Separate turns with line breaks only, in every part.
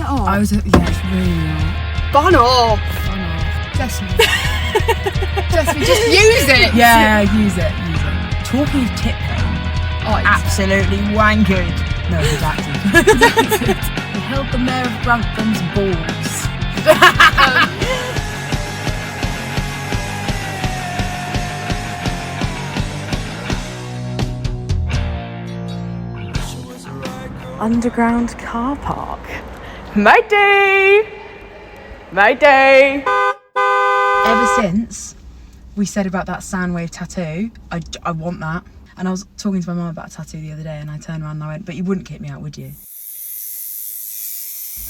it off?
Yeah, it's really not.
Bun off.
Fun off.
Jessie, just use it.
Yeah, use it. Talking of tit pain, absolutely wankered. No, it's active. He held the mayor of Grantham's balls. Underground car park. Matey! Ever since we said about that Soundwave tattoo, I want that. And I was talking to my mum about a tattoo the other day, and I turned around and I went, but you wouldn't kick me out, would you?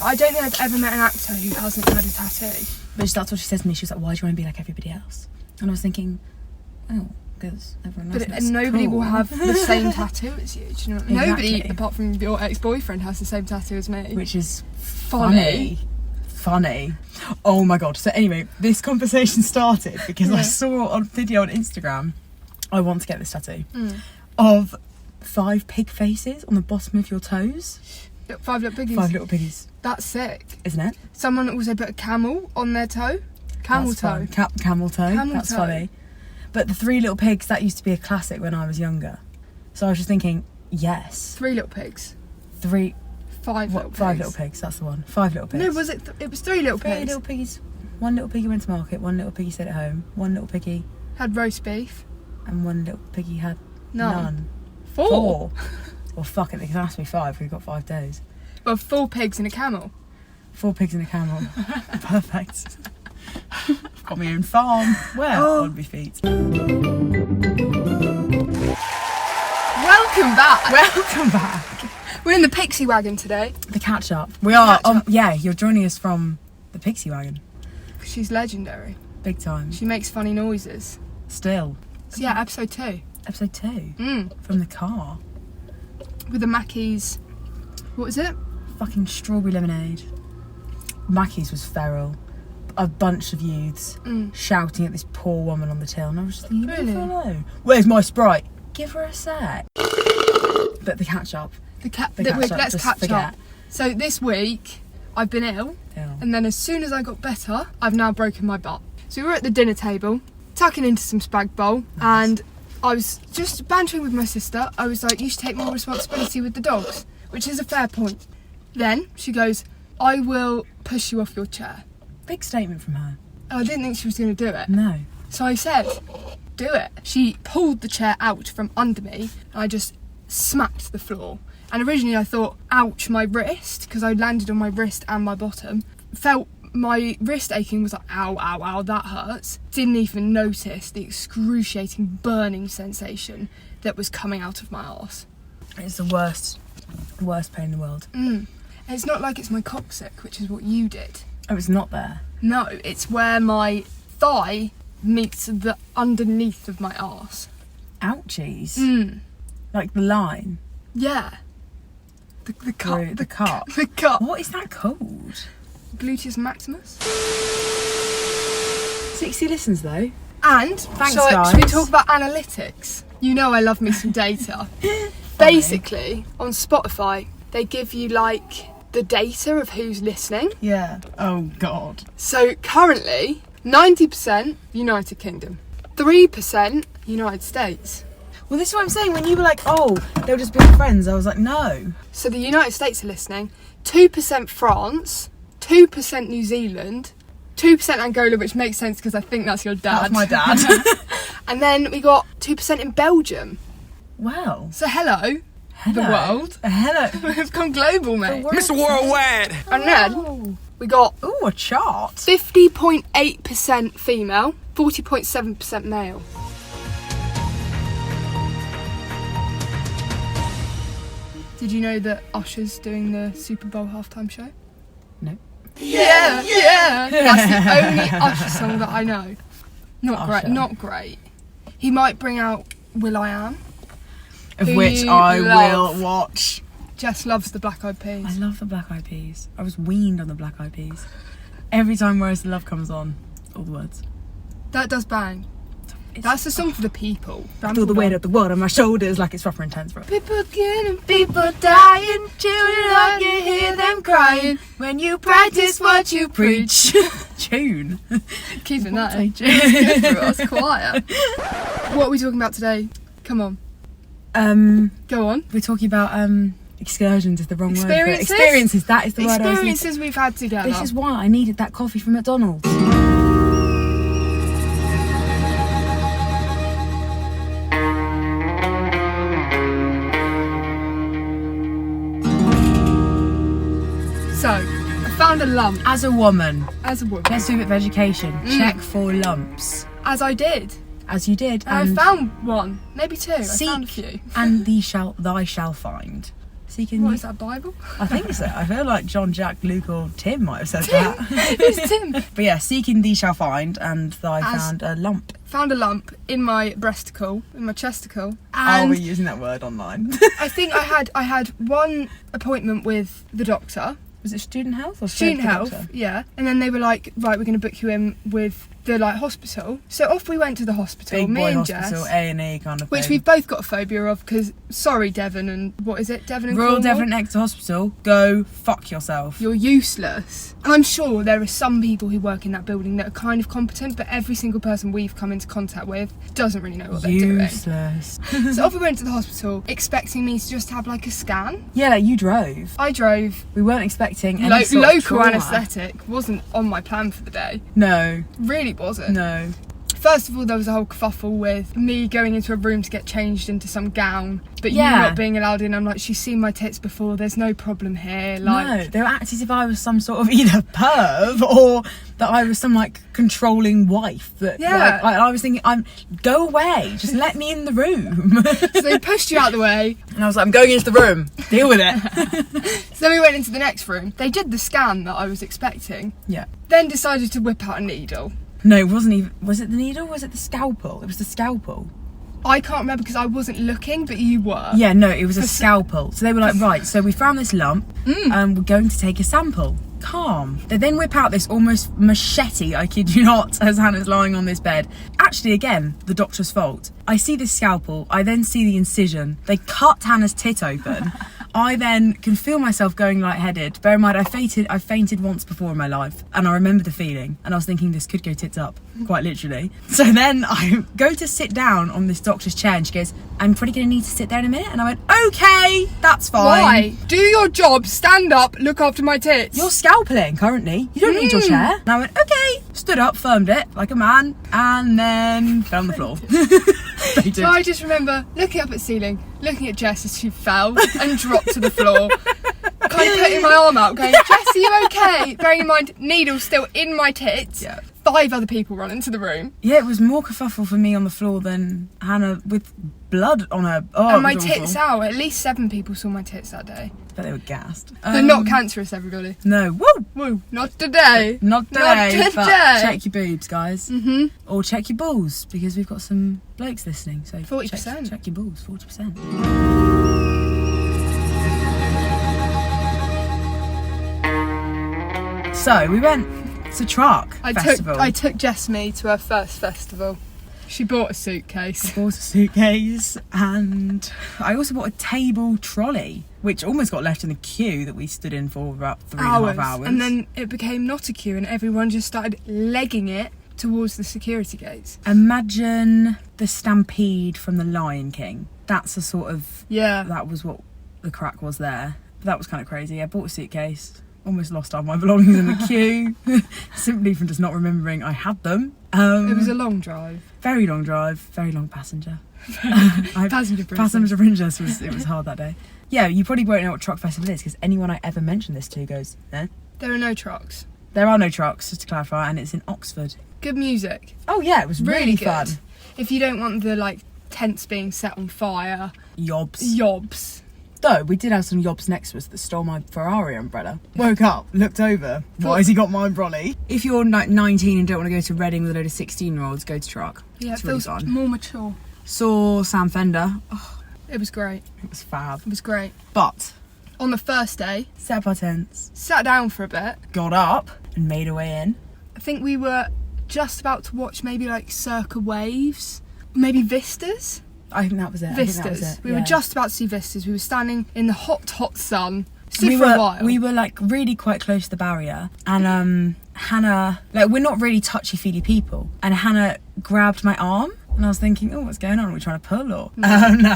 I don't think I've ever met an actor who hasn't had a tattoo.
But that's what she says to me. She was like, why do you want to be like everybody else? And I was thinking, oh, because everyone else
But nobody will have the same tattoo as you, do you know what I mean?
Exactly.
Nobody, apart from your ex-boyfriend, has the same tattoo as me.
Which is funny. Oh my god. So anyway, this conversation started because I saw on video on Instagram, I want to get this tattoo, of 5 pig faces on the bottom of your toes.
5 little piggies.
5 little piggies.
That's sick.
Isn't it?
Someone also put a camel on their toe. Camel
That's
toe.
fun. Camel toe.
Camel
That's
toe.
funny. But the 3 little pigs, that used to be a classic when I was younger. So I was just thinking, yes.
3 little pigs.
5
little pigs.
5 little pigs, that's the one. 5 little pigs.
No, was it? It was 3 little
3
pigs.
little piggies. 1 little piggy went to market, 1 little piggy stayed at home, 1 little piggy,
Had roast beef.
and 1 little piggy had
None.
4.
4.
Well, fuck it, they can ask me 5. We've got 5 days.
Well, 4 pigs and a camel.
4 pigs and a camel. Perfect. I've got my own farm. Where? On my feet.
Welcome back.
Welcome back.
We're in the Pixie Wagon today.
The catch up. We are.
Catch up.
Yeah, you're joining us from the Pixie Wagon.
She's legendary.
Big time.
She makes funny noises.
Still.
So yeah, episode 2.
Episode 2. From the car.
With the Mackies. What was it?
Fucking strawberry lemonade. Mackie's was feral. A bunch of youths shouting at this poor woman on the till, and I was just thinking,
Really?
hello. Where's my Sprite? Give her a sec. But the catch up.
Let's
just
catch
forget.
up. So this week, I've been ill,
Ill.
and then as soon as I got better, I've now broken my butt. So we were at the dinner table, tucking into some spag bowl, and I was just bantering with my sister. I was like, you should take more responsibility with the dogs, which is a fair point. Then she goes, I will push you off your chair.
Big statement from her.
I didn't think she was going to do it.
No.
So I said, do it. She pulled the chair out from under me, and I just smacked the floor. And originally I thought, ouch, my wrist, because I landed on my wrist and my bottom. Felt my wrist aching, was like, ow, ow, ow, that hurts. Didn't even notice the excruciating burning sensation that was coming out of my arse.
It's the worst pain in the world.
And it's not like it's my coccyx, which is what you did.
Oh, it's not there.
No, it's where my thigh meets the underneath of my arse.
Ouchies. Like the line.
Yeah. The cut.
The cut.
The cut.
What is that called?
Gluteus maximus.
60 listens though.
And
Thanks,
should we
guys.
talk about analytics? You know I love me some data. Basically, on Spotify, they give you like the data of who's listening.
Yeah. Oh god.
So currently, 90% United Kingdom, 3% United States.
Well, this is what I'm saying. When you were like, oh, they'll just be our friends, I was like, no.
So the United States are listening, 2% France, 2% New Zealand, 2% Angola, which makes sense because I think that's your dad.
That's my dad.
And then we got 2% in Belgium.
Wow.
So hello. The world.
Hello.
We've gone global, mate.
Mr. Worldwide.
And then we got
Ooh, a chart.
50.8% female, 40.7% male. Did you know that Usher's doing the Super Bowl halftime show?
No.
Yeah. That's the only Usher song that I know. Not
Usher.
great. Not great. He might bring out Will I Am.
Of
Who
which
you
I
love.
will watch.
Jess loves the Black Eyed
I
Peas.
love the Black Eyed Peas. I was weaned on the Black Eyed Peas. Every time Where's the Love comes on, all the words.
That does bang. That's the song for the people.
Feel the weight of the world on my shoulders like it's proper intense, bro.
People killing, people dying, children I can hear them crying. When you practice what you preach.
Tune.
Keeping that in. It's good for us, quiet. What are we talking about today? Come on. Go on.
We're talking about excursions is the wrong word.
Experiences?
Experiences, that is the word.
Experiences we've had together.
This is why I needed that coffee from McDonald's.
So, I found a lump.
As a woman,
As a woman.
let's do a bit of education. Check for lumps.
As I did.
As you did.
And I found one. Maybe two.
Seek
I found a few.
and thy shall find. Seeking.
What is that, Bible?
I think so. I feel like John, Jack, Luke or Tim might have said that.
Who's Tim?
But yeah, seeking thee shall find, and thy
As-
found a lump.
Found a lump in my breasticle, in my chesticle.
Are
And
we using that word online?
I think I had one appointment with the doctor.
Was it student health or
Student
the
health,
doctor?
yeah. And then they were like, right, we're going to book you in with the hospital. So off we went to the hospital,
Big
me
boy
and
hospital,
Jess,
A&E kind of
which
thing.
we've both got a phobia of because, sorry Devon and, what is it, Devon and
Royal
Cornwall?
Devon Exeter Hospital, go fuck yourself.
You're useless. And I'm sure there are some people who work in that building that are kind of competent, but every single person we've come into contact with doesn't really know what they're doing.
Useless.
So off we went to the hospital, expecting me to just have like a scan.
Yeah, like you drove.
I drove.
We weren't expecting any sort of
Local
trauma.
anaesthetic wasn't on my plan for the day.
No,
Really wasn't.
no.
First of all, there was a whole kerfuffle with me going into a room to get changed into some gown, but you
Yeah.
not being allowed in. I'm like, she's seen my tits before, there's no problem here. Like,
No, they were acting as if I was some sort of either perv or that I was some like controlling wife. That
Yeah.
like, I was thinking, go away, just let me in the room.
so they pushed you out the way.
And I was like, I'm going into the room, deal with it.
So then we went into the next room. They did the scan that I was expecting,
Yeah.
then decided to whip out a needle.
No, it wasn't even. Was it the needle? Was it the scalpel? It was the scalpel.
I can't remember because I wasn't looking, but you were.
Yeah, no, it was a scalpel. So they were like, right, so we found this lump and we're going to take a sample. Calm. They then whip out this almost machete, I kid you not, as Hannah's lying on this bed. Actually, again, the doctor's fault. I see this scalpel, I then see the incision. They cut Hannah's tit open. I then can feel myself going lightheaded. Bear in mind, I fainted once before in my life, and I remember the feeling, and I was thinking this could go tits up, quite literally. So then I go to sit down on this doctor's chair, and she goes, I'm probably going to need to sit there in a minute. And I went, okay, that's fine.
Why? Do your job, stand up, look after my tits.
You're scalpelling currently. You don't need your chair. And I went, okay. Stood up, firmed it like a man, and then fell on the floor. They did.
So I just remember looking up at the ceiling, looking at Jess as she fell and dropped to the floor, kind of putting my arm out, going, Jess, are you okay? Bearing in mind, needle still in my tits.
Yeah.
5 other people run into the room.
Yeah, it was more kerfuffle for me on the floor than Hannah with blood on her. Oh,
And
it
my
was
tits
awful.
out. At least 7 people saw my tits that day.
But they were gassed.
They're not cancerous, everybody.
No, woo!
Woo, not today.
Not today.
Not
But
today.
check your boobs, guys.
Mm-hmm.
Or check your balls, because we've got some blokes listening. So
40%.
Check your balls, 40%. So we went to Truck Festival.
I took Jessamy to her first festival. She bought a suitcase.
Bought a suitcase, and I also bought a table trolley, which almost got left in the queue that we stood in for about 3.5 hours.
And then it became not a queue, and everyone just started legging it towards the security gates.
Imagine the stampede from The Lion King. That's a sort of...
Yeah.
That was what the crack was there. But that was kind of crazy. I bought a suitcase, almost lost all my belongings in the queue, simply from just not remembering I had them.
It was a long drive.
Very long drive, very long passenger.
Passenger princess.
Passenger princess was hard that day. Yeah, you probably won't know what Truck Festival is because anyone I ever mention this to goes, eh?
There are no trucks.
There are no trucks, just to clarify, and it's in Oxford.
Good music.
Oh yeah, it was really
good.
fun.
If you don't want the tents being set on fire.
Yobs. Though we did have some yobs next to us that stole my Ferrari umbrella. Woke up, looked over. Why has he got my brolly? If you're 19 and don't want to go to Reading with a load of 16-year-olds, go to Truck.
Yeah,
it's
it
really
feels
fun.
more mature.
Saw Sam Fender. Oh,
It was great.
it was fab.
It was great.
But
On the first day,
set up our tents,
sat down for a bit.
got up and made our way in.
I think we were just about to watch maybe Circa Waves. maybe Vistas.
I think that was it.
Vistas. We were just about to see Vistas. We were standing in the hot sun.
We
for a while.
were like really quite close to the barrier, and Hannah, like, we're not really touchy-feely people, and Hannah grabbed my arm, and I was thinking, oh, what's going on? Are we trying to pull or? No.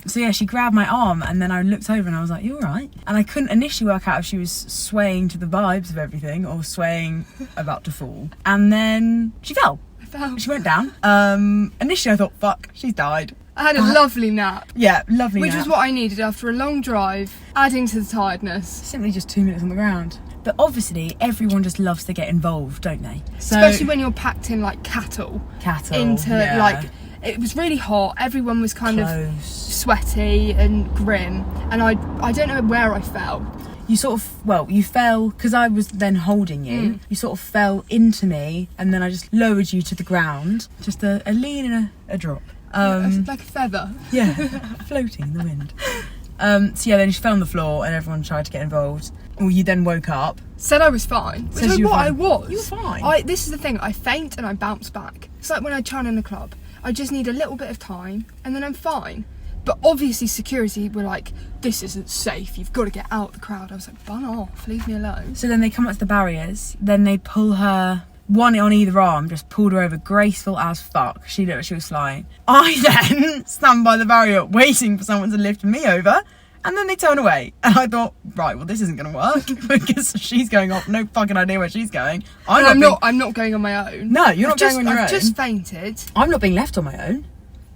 So yeah, she grabbed my arm, and then I looked over and I was like, you all right? And I couldn't initially work out if she was swaying to the vibes of everything or swaying about to fall. And then she fell. She went down. Initially I thought, fuck, she's died.
I had a lovely nap.
Yeah, lovely
Which
nap.
was what I needed after a long drive, adding to the tiredness.
Simply just 2 minutes on the ground. But obviously, everyone just loves to get involved, don't they? So,
especially when you're packed in like cattle. Like, it was really hot. Everyone was kind of sweaty and grim. And I don't know where I fell.
You sort of, you fell, because I was then holding you. You sort of fell into me, and then I just lowered you to the ground. Just a lean and a drop.
Like a feather.
Yeah, floating in the wind. So yeah, then she fell on the floor and everyone tried to get involved. Well, you then woke up.
Said I was fine. Which is what I was.
You were fine.
This is the thing, I faint and I bounce back. It's like when I chant in the club. I just need a little bit of time and then I'm fine. But obviously security were like, this isn't safe, you've got to get out of the crowd. I was like, bun off, leave me alone.
So then they come up to the barriers, then they pull her, one on either arm, just pulled her over, graceful as fuck. She looked like she was flying. I then stand by the barrier waiting for someone to lift me over, and then they turn away. And I thought, right, well, this isn't going to work because she's going off, no fucking idea where she's going.
I'm not going on my own.
No, you're not going on your own.
I've just fainted.
I'm not being left on my own.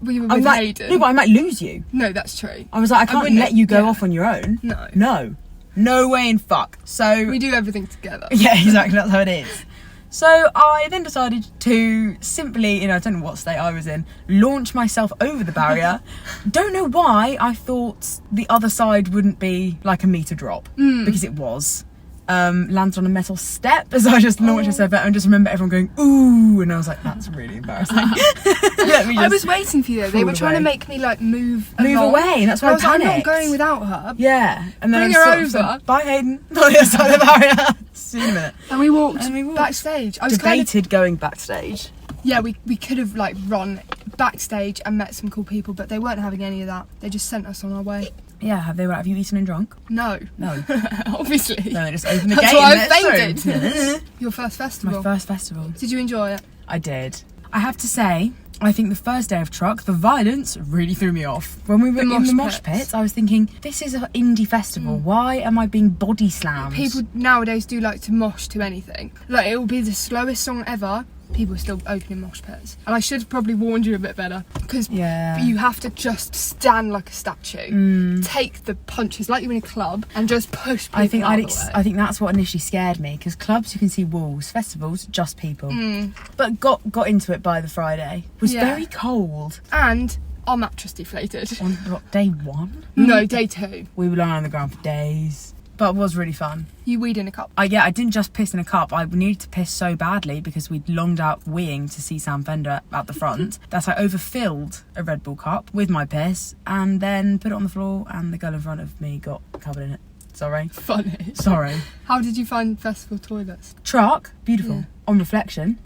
We were with Hayden.
No, but I might lose you.
No, that's true.
I was like, I can't let you go off on your own.
No.
No way in fuck. So
we do everything together.
Yeah, exactly, that's how it is. So I then decided to simply, I don't know what state I was in, launch myself over the barrier. Don't know why I thought the other side wouldn't be like a metre drop, because it was. Landed on a metal step as I just launched myself out, and just remember everyone going, ooh, and I was like, that's really embarrassing.
I was waiting for you though. They were trying to make me like move
away, and that's why I panicked.
I'm not going without her.
Yeah. And then
bring her over.
Said, bye Hayden. On the other side of the barrier. See you in a minute.
And we walked backstage. I was
debated going backstage.
Yeah, we could have like run backstage and met some cool people, but they weren't having any of that. They just sent us on our way.
Yeah, have you eaten and drunk?
No. Obviously.
No, they just opened the gate.
That's why I fainted. Your first festival.
My first festival.
Did you enjoy it?
I did. I have to say, I think the first day of Truck, the violence really threw me off. When we were in the mosh pits, I was thinking, this is an indie festival. Why am I being body slammed?
People nowadays do like to mosh to anything. Like, it will be the slowest song ever. People are still opening mosh pits. And I should have probably warned you a bit better, because you have to just stand like a statue, take the punches like you're in a club, and just push people out of the way.
I think that's what initially scared me, because clubs you can see walls, festivals just people. But got into it by the Friday. It was very cold.
And our mattress deflated.
On what, day 1?
No, day 2.
We were lying on the ground for days. But it was really fun.
You weed in a cup?
I didn't just piss in a cup. I needed to piss so badly because we'd longed out weeing to see Sam Fender at the front that I overfilled a Red Bull cup with my piss and then put it on the floor, and the girl in front of me got covered in it. Sorry.
Funny.
Sorry.
How did you find festival toilets?
Truck, beautiful. Yeah. On reflection.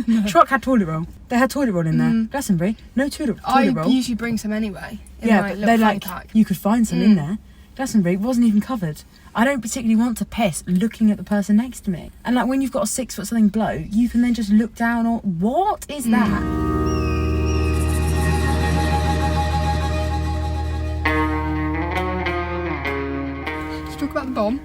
No. Truck had toilet roll. They had toilet roll in there. Glastonbury, no toilet roll.
I usually bring some anyway.
But they're like, you could find some in there. Glastonbury wasn't even covered. I don't particularly want to piss looking at the person next to me. And like when you've got a 6 foot something blow, you can then just look down or what is that?
Let's talk about the bomb.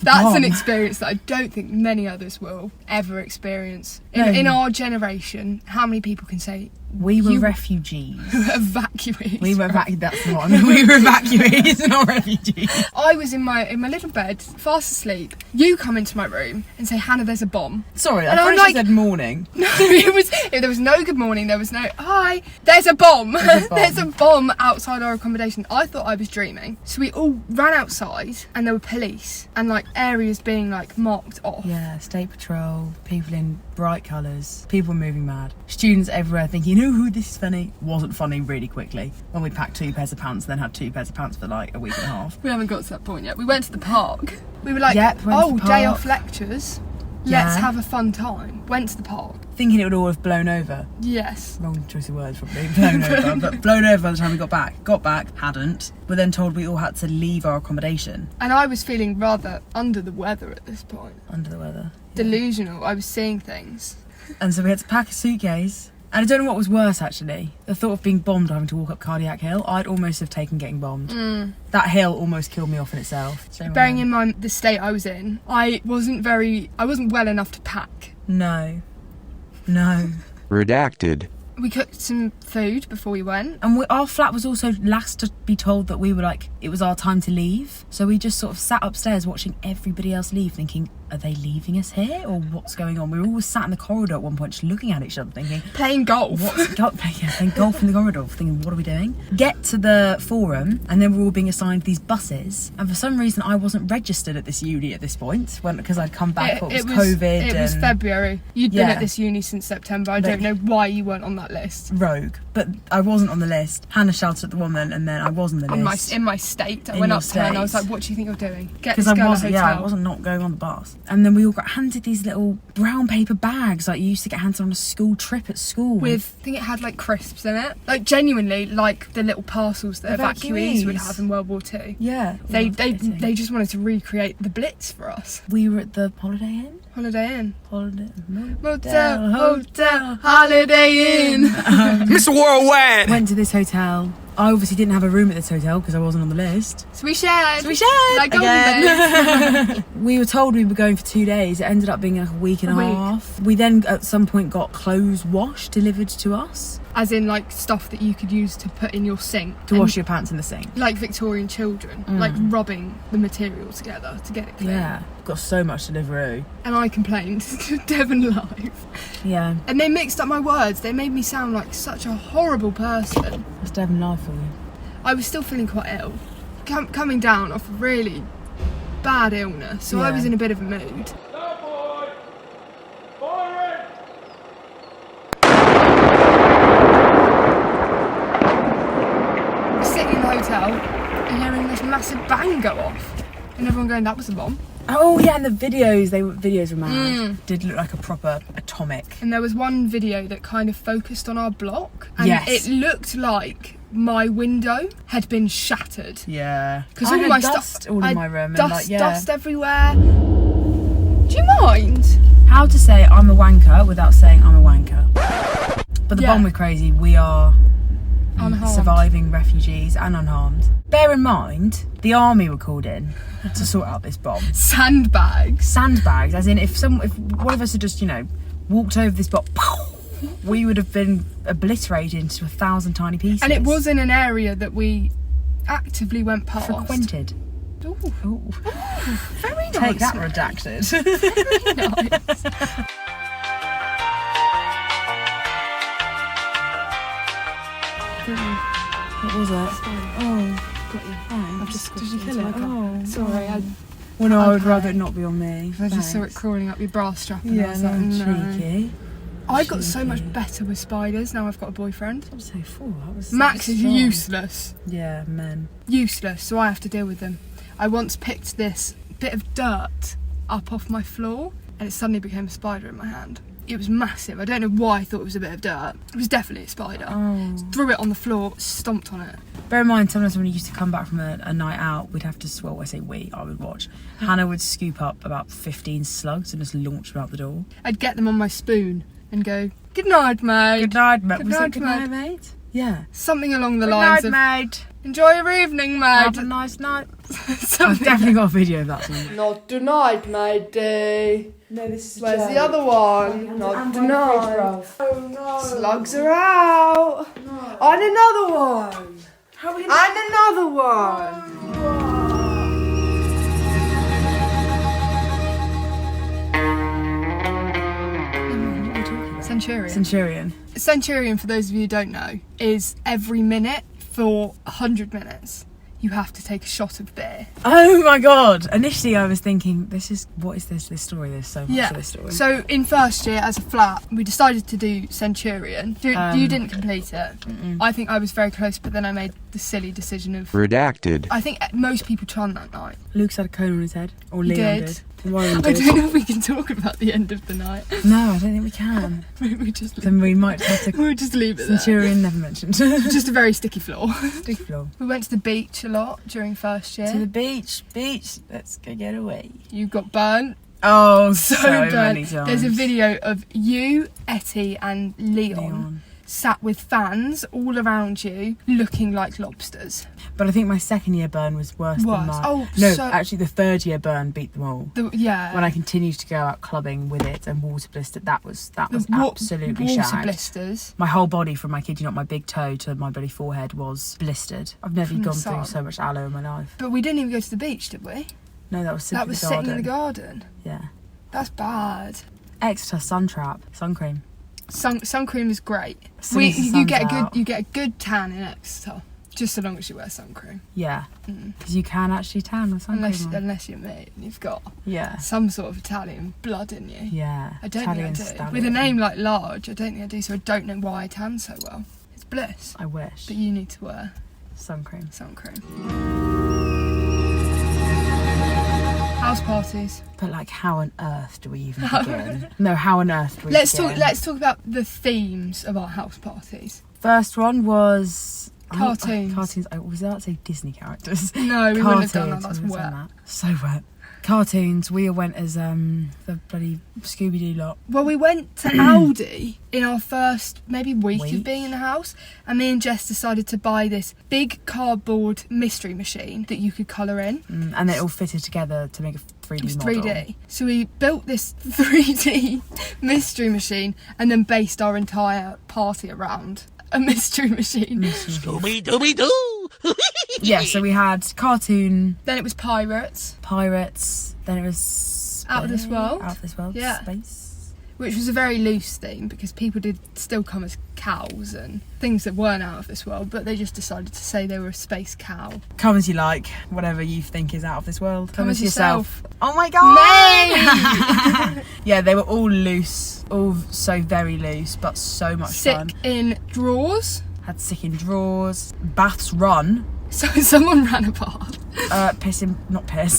That's an experience that I don't think many others will ever experience. In our generation, how many people can say,
we were refugees.
Evacuees.
We were that's the one. We were evacuees, not refugees.
I was in my little bed, fast asleep. You come into my room and say, Hannah, there's a bomb.
Sorry, I thought you said morning.
No, there was no good morning, there was no, hi, there's a bomb. There's a bomb outside our accommodation. I thought I was dreaming. So we all ran outside and there were police and like areas being like marked off.
Yeah, state patrol, people in bright colours, people moving mad. Students everywhere thinking, ooh, this is funny. Wasn't funny really quickly. When we packed 2 pairs of pants, then had 2 pairs of pants for like a week and a half.
We haven't got to that point yet. We went to the park. We were like, day off lectures. Let's have a fun time. Went to the park.
thinking it would all have blown over.
Yes.
Wrong choice of words, probably. Blown over, but blown over by the time we got back. Got back, hadn't. We're then told we all had to leave our accommodation.
And I was feeling rather under the weather at this point.
Under the weather.
Delusional. I was seeing things.
And so we had to pack a suitcase. And I don't know what was worse, actually. The thought of being bombed or having to walk up Cardiac Hill. I'd almost have taken getting bombed. That hill almost killed me off in itself.
Bearing in mind the state I was in, I wasn't well enough to pack.
No.
Redacted.
We cooked some food before we went.
And our flat was also last to be told that we were it was our time to leave. So we just sort of sat upstairs watching everybody else leave, thinking, are they leaving us here or what's going on? We were all sat in the corridor at one point just looking at each other thinking,
playing golf.
Playing golf in the corridor, thinking, what are we doing? Get to the forum and then we're all being assigned these buses. And for some reason I wasn't registered at this uni at this point because I'd come back, it was COVID.
It was February. You'd been at this uni since September. I don't know why you weren't on that list.
Rogue. But I wasn't on the list. Hannah shouted at the woman and then I was on the list.
In my state. I went up to her and I was like, what do you think you're doing? Get this girl a hotel.
Yeah, I wasn't not going on the bus. And then we all got handed these little brown paper bags like you used to get handed on a school trip at school. I
think it had like crisps in it. Like genuinely like the little parcels that evacuees would have in World War II.
Yeah.
They just wanted to recreate the Blitz for us.
We were at the Holiday Inn.
Motel, hotel, Holiday Inn.
Mr. Worldwide.
Went to this hotel. I obviously didn't have a room at this hotel because I wasn't on the list.
So we shared. Like
again. We were told we were going for 2 days. It ended up being like a week and a half. We then at some point got clothes washed delivered to us.
As in like stuff that you could use to put in your sink.
To wash your pants in the sink.
Like Victorian children. Like rubbing the material together to get it clean.
Yeah. Got so much Deliveroo.
And I complained to Devon Live.
Yeah.
And they mixed up my words. They made me sound like such a horrible person.
That's Devon Live for you.
I was still feeling quite ill. Coming down off a really bad illness. So I was in a bit of a mood. Sitting in the hotel and hearing this massive bang go off. And everyone going, that was a bomb.
Oh yeah, and the videos were mad. Did look like a proper atomic.
And there was one video that kind of focused on our block, and it looked like my window had been shattered.
Yeah,
because
all my dust all in my room,
dust everywhere. Do you mind?
How to say I'm a wanker without saying I'm a wanker? But the bomb was crazy. We are unharmed. Surviving refugees and unharmed. Bear in mind, the army were called in to sort out this bomb.
Sandbags,
as in if one of us had just walked over this bomb, we would have been obliterated into 1,000 tiny pieces.
And it was in an area that we actively went past.
Frequented.
Ooh. Very nice.
Take that, redacted.
Very nice.
What was it? Oh,
got you.
Thanks. Did you kill it?
Oh, sorry.
Well, no, I would rather it not be on me.
I just saw it crawling up your bra strap and I was like, no.
Cheeky.
I got so much better with spiders now I've got a boyfriend.
I would say 4.
Max is useless.
Yeah, men.
Useless, so I have to deal with them. I once picked this bit of dirt up off my floor and it suddenly became a spider in my hand. It was massive. I don't know why I thought it was a bit of dirt. It was definitely a spider.
Oh.
Threw it on the floor, stomped on it.
Bear in mind, sometimes when we used to come back from a night out, we'd have to, I would watch. Hannah would scoop up about 15 slugs and just launch them out the door.
I'd get them on my spoon and go, good night, mate.
Good night, mate.
Good
Was
night,
it good night, mate? Yeah.
Something along the lines of,
mate.
Enjoy your evening, mate.
Have a nice night. I've definitely got a video of that somewhere.
Not tonight, matey.
No, this is
Where's the other one? Not tonight.
Oh no.
Slugs are out.
No.
On another one.
How are we
And another one. Centurion. Centurion, for those of you who don't know, is every minute for 100 minutes. You have to take a shot of beer.
Oh my god! Initially I was thinking, what is this story? There's so much to this story.
So in first year as a flat, we decided to do Centurion. You didn't complete it. I think I was very close, but then I made the silly decision of...
Redacted.
I think most people chant that night.
Luke's had a cone on his head. Or Leon did. What are we
I
doing?
don't know if we can talk about the end of the night.
No, I don't think we can.
we just
Then we might have to.
we'll just leave it there.
Centurion never mentioned.
Just a very sticky floor.
Stick floor.
We went to the beach a lot during first year.
To the beach. Let's go get away.
You got burnt.
Oh,
So
many
burnt.
times.
There's a video of you, Etty, and Leon sat with fans all around you, looking like lobsters.
But I think my second year burn was worse than mine.
Oh,
no,
so-
actually the third year burn beat them all.
Yeah.
When I continued to go out clubbing with it and water blistered, that was absolutely
water
shagged.
blisters.
My whole body, from my kid you not my big toe to my bloody forehead, was blistered. I've never
From the
gone through
sun.
so much aloe in my life.
But we didn't even go to the beach, did we?
No, that was sitting
That was sitting in the garden.
Yeah.
That's bad.
Exeter sun trap, sun cream.
Sun cream is great.
As soon as the
You
sun's
get
out.
a good tan in Exeter, just so long as you wear sun cream.
Yeah, because you can actually tan with sun cream on.
Unless you're me and you've got
Yeah.
some sort of Italian blood in you.
Yeah.
I don't
Italian
think I do.
stallion.
With a name like Large, I don't think I do. So I don't know why I tan so well. It's bliss.
I wish.
But you need to wear
Sun cream.
sun cream. House parties.
But like, how on earth do we even begin? No, how on earth do we
Let's
begin?
talk about the themes of our house parties.
First one was
Cartoons.
Cartoons. I was about to say Disney characters.
No, we wouldn't have done that.
Cartoons,
That's
we wouldn't
wet.
have done that. So wet. Cartoons. We all went as the bloody Scooby Doo lot.
Well, we went to Aldi in our first maybe week of
Week?
being in the house, and me and Jess decided to buy this big cardboard mystery machine that you could colour in.
And they all fitted together to make a 3D
It was
model.
3D. So we built this 3D mystery machine and then based our entire party around a mystery machine.
Scooby-Dooby-Doo!
Yeah, so we had cartoon,
Then it was pirates,
pirates, then it was
Out of This World.
Out of This World,
Yeah.
space.
which was a very loose theme because people did still come as cows and things that weren't out of this world, but they just decided to say they were a space cow.
Come as you like, whatever you think is out of this world.
Come as yourself.
Oh my god!
Nay!
Yeah, they were all loose, all so very loose, but so much
Sick
fun.
in drawers.
Had sick in drawers, baths run,
So someone ran a bath.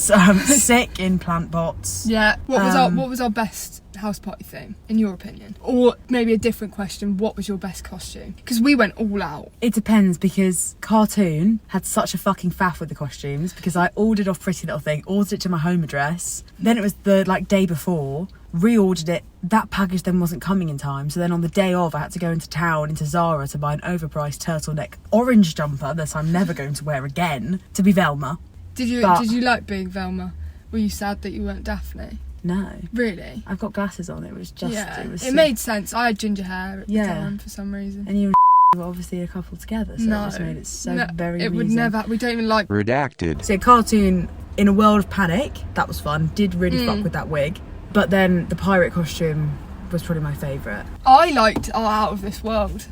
sick in plant pots.
Yeah. What was our best house party theme, in your opinion? Or maybe a different question, what was your best costume? Because we went all out.
It depends, because Cartoon had such a fucking faff with the costumes, because I ordered off Pretty Little Thing, ordered it to my home address, then it was the day before, reordered it, that package then wasn't coming in time, so then on the day of I had to go into town, into Zara, to buy an overpriced turtleneck orange jumper that I'm never going to wear again, to be Velma.
Did you like being Velma? Were you sad that you weren't Daphne?
No.
Really?
I've got glasses on, it was just,
It
sick.
made sense. I had ginger hair at the
Yeah.
time for some reason.
And you were obviously a couple together, so it just made it so very
it would
amusing.
never. We don't even like.
Redacted.
So Cartoon, in a world of panic, that was fun, did really fuck with that wig. But then the pirate costume was probably my favourite.
I liked our Out of This World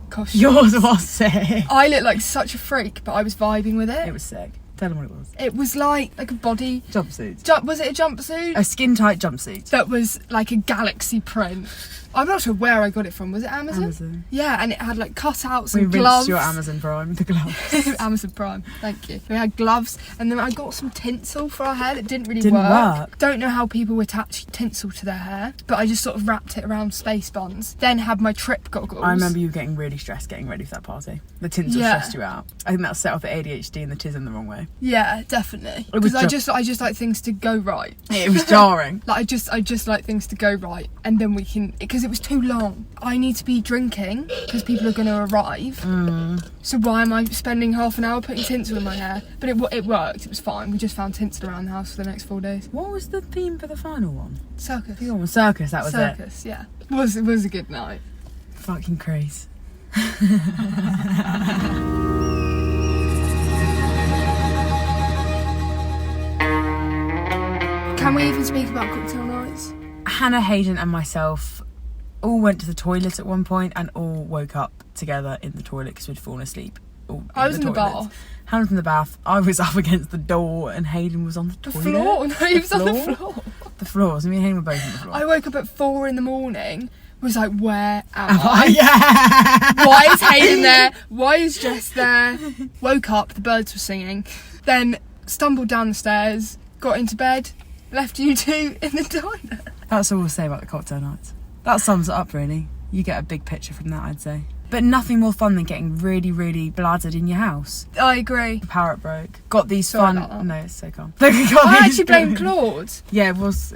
costume.
Yours was sick.
I looked like such a freak, but I was vibing with it.
It was sick. Tell them what it was.
It was like a body.
Jumpsuit.
Was it a jumpsuit?
A skin-tight jumpsuit.
That was like a galaxy print. I'm not sure where I got it from. Was it Amazon?
Amazon.
Yeah, and it had like cutouts
We
and
rinsed
gloves.
your Amazon Prime, the gloves.
Amazon Prime, thank you. We had gloves, and then I got some tinsel for our hair that didn't really
Didn't work.
Don't know how people attach tinsel to their hair, but I just sort of wrapped it around space buns. Then had my trip goggles.
I remember you getting really stressed getting ready for that party. The tinsel stressed you out. I think that set off the ADHD and the tism the wrong way.
Yeah, definitely.
It was
Because I just like things to go right.
It was jarring.
Like I just like things to go right, and then we can, because it was too long. I need to be drinking because people are going to arrive. So why am I spending half an hour putting tinsel in my hair? But it worked. It was fine. We just found tinsel around the house for the next 4 days.
What was the theme for the final one?
Circus.
The other one was circus, that was it.
Circus, yeah. It was a good night.
Fucking craze.
Can we even speak about cocktail nights?
Hannah, Hayden and myself all went to the toilet at one point and all woke up together in the toilet because we'd fallen asleep.
I was in the
toilets.
bath.
Hannah was in the bath. I was up against the door and Hayden was on the toilet.
Floor? No, he was on the floor.
The floor. So me and Hayden were both on the floor.
I woke up at 4 a.m. Was like, where am I?
Yeah.
Why is Hayden there? Why is Jess there? Woke up, the birds were singing. Then stumbled down the stairs, got into bed, left you two in the toilet.
That's all we'll say about the cocktail nights. That sums it up, really. You get a big picture from that, I'd say. But nothing more fun than getting really, really bladdered in your house.
I agree.
The parrot broke. Got these
Sorry
fun...
about that.
No, it's so calm.
I actually blame Claude.
Yeah, it was.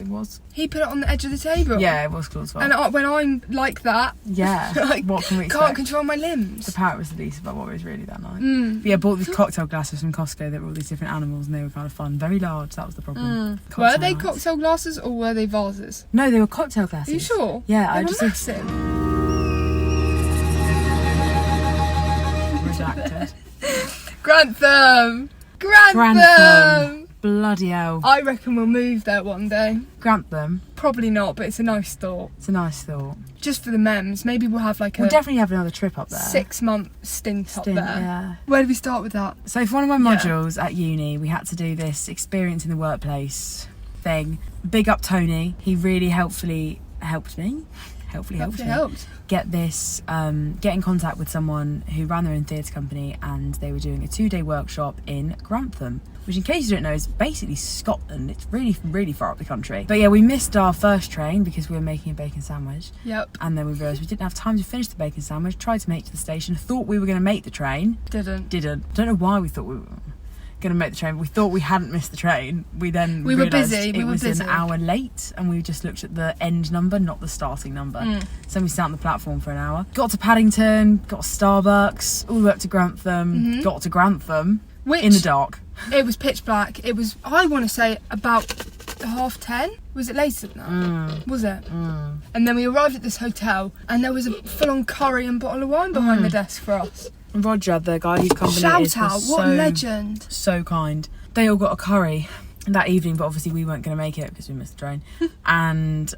He put it on the edge of the table.
Yeah, it was Claude's fault.
And when I'm like that,
Yeah,
like,
what can we expect?
can't control my limbs.
The parrot was the least about what was really that night.
Mm.
But yeah, bought these cocktail glasses from Costco that were all these different animals and they were kind of fun. Very large, that was the problem.
Were they
nights.
cocktail glasses or were they vases?
No, they were cocktail glasses.
Are you sure?
Yeah,
They
I
were
just...
massive.
Redacted.
Grantham!
Bloody hell.
I reckon we'll move there one day.
Grantham.
Probably not, but it's a nice thought.
It's a nice thought.
Just for the memes. Maybe we'll have like
We'll
a
definitely have another trip up there.
6-month stint up there.
Yeah.
Where do we start with that?
So for one of my modules at uni, we had to do this experience in the workplace thing. Big up Tony. He really helpfully helped me. Helped get this, get in contact with someone who ran their own theatre company, and they were doing a 2-day workshop in Grantham, which in case you don't know is basically Scotland. It's really, really far up the country. But yeah, we missed our first train because we were making a bacon sandwich.
Yep.
And then we realised we didn't have time to finish the bacon sandwich, tried to make it to the station, thought we were going to make the train.
Didn't.
Don't know why we thought we were going to make the train. We thought we hadn't missed the train. We then
We were
realised
busy.
it was an hour late, and we just looked at the end number, not the starting number. So we sat on the platform for an hour. Got to Paddington, got to Starbucks, all the way up to Grantham. Got to Grantham in the dark.
It was pitch black. It was, I want to say, about 10:30. Was it later than that? Was it? And then we arrived at this hotel, and there was a full-on curry and bottle of wine behind the desk for us.
Roger, the guy whose company
Shout
it is,
out,
was
what a legend.
So kind. They all got a curry that evening, but obviously we weren't going to make it because we missed the train. And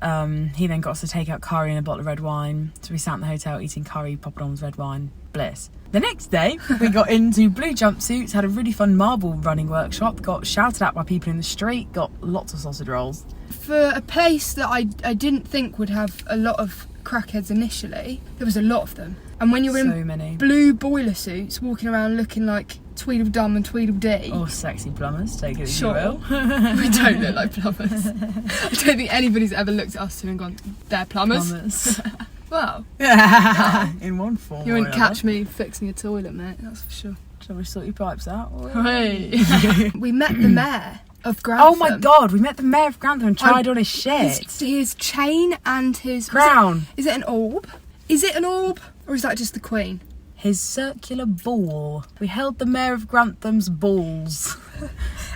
he then got us to take out curry and a bottle of red wine. So we sat in the hotel eating curry, poppadoms, red wine. Bliss. The next day, we got into blue jumpsuits, had a really fun marble running workshop, got shouted at by people in the street, got lots of sausage rolls.
For a place that I didn't think would have a lot of crackheads initially, there was a lot of them. And when you're in blue boiler suits, walking around looking like Tweedledum and Tweedledee.
Or sexy plumbers, take it as you will.
We don't look like plumbers. I don't think anybody's ever looked at us two and gone, they're plumbers. Well.
In one form.
You wouldn't catch me fixing a toilet, mate, that's for sure.
Shall we sort your pipes out?
Hey. We met the mayor of Grantham.
Oh my god, we met the mayor of Grantham and tried on his shit.
His chain and his...
crown.
Is it an orb? Is it an orb? Or is that just the Queen?
His circular ball. We held the mayor of Grantham's balls.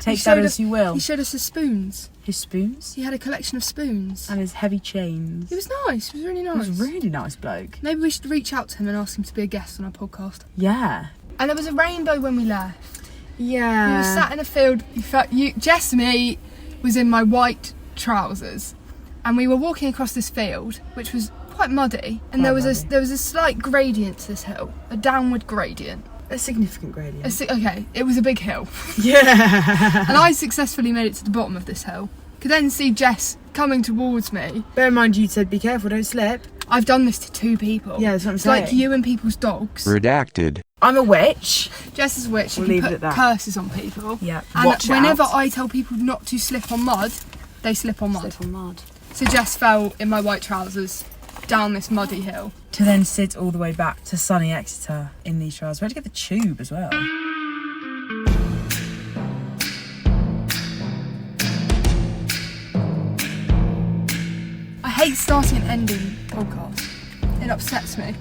Take that as you will.
He showed us his spoons.
His spoons?
He had a collection of spoons.
And his heavy chains.
He was nice. He was really nice.
He was a really nice bloke.
Maybe we should reach out to him and ask him to be a guest on our podcast.
Yeah.
And there was a rainbow when we left.
Yeah.
We were sat in a field. Jess and me was in my white trousers, and we were walking across this field, which was quite muddy, and there was a slight gradient to this hill, a downward gradient.
A significant gradient.
Okay, it was a big hill.
Yeah.
And I successfully made it to the bottom of this hill. Could then see Jess coming towards me.
Bear in mind you said be careful, don't slip.
I've done this to 2 people.
Yeah, that's what I'm
it's
saying.
like you and people's dogs.
Redacted.
I'm a witch.
Jess is a witch. She
We'll
can
leave it
put
at that.
curses on people.
Yeah.
And
Watch
whenever
out.
I tell people not to slip on mud, they slip on mud.
Slip on mud.
So Jess fell in my white trousers down this muddy hill.
To then sit all the way back to sunny Exeter in these trousers. We had to get the tube as well.
I hate starting and ending podcasts. It upsets me.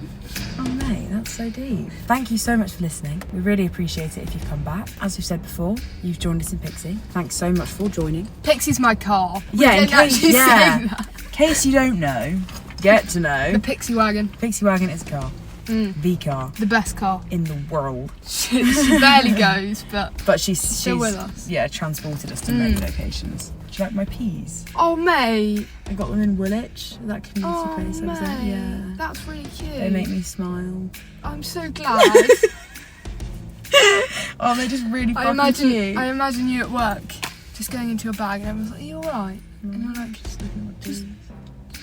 Oh mate, that's so deep. Thank you so much for listening. We really appreciate it if you've come back. As we've said before, you've joined us in Pixie. Thanks so much for joining.
Pixie's my car.
Yeah, in case,
Say that.
in case you don't know, get to know.
The Pixie wagon.
Pixie wagon is a car. The car
The best car.
in the world.
She barely goes, but
she's
still with us.
Yeah, transported us to many locations. Do you like my peas?
Oh, mate.
I got them in Woolwich, that community
Oh,
place I was at.
mate.
Yeah.
That's really cute.
They make me smile.
I'm so glad.
Oh, they're just really
I
fucking cute.
imagine you at work, just going into your bag, and everyone's like, "Are you alright?" And you're like,
Just looking at my peas.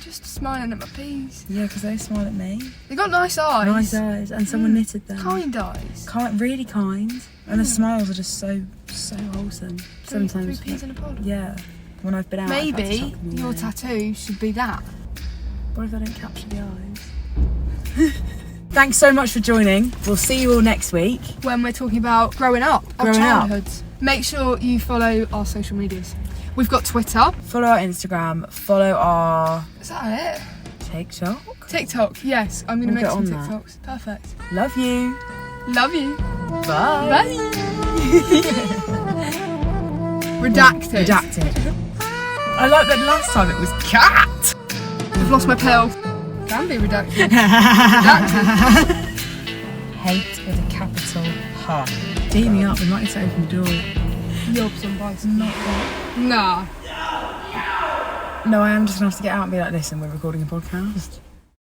just smiling at my peas.
Yeah, because they smile at me.
They got nice eyes.
Nice eyes, and someone knitted them.
Kind eyes.
Really kind, and the smiles are just so wholesome.
Three
Sometimes,
peas in a pod.
yeah. When I've been out, I've had to
Maybe
tuck them
your
away.
tattoo should be that.
What if I don't capture the eyes? Thanks so much for joining. We'll see you all next week.
When we're talking about growing up, our
Growing up.
childhoods. Make sure you follow our social medias. We've got Twitter.
Follow our Instagram. Follow our
Is that it?
TikTok.
TikTok, yes. I'm going to
We'll
make
get
some
on that.
TikToks. Perfect.
Love you.
Love you.
Bye.
Bye. Redacted.
Redacted. I like that last time it was cat.
I've lost my pill. Can be redacted. Redacted.
Hate with a capital H. Dee me up, we might need to open the door.
Yobs on bicycle. Not that. Nah.
No, I am just gonna have to get out and be like, listen, we're recording a podcast.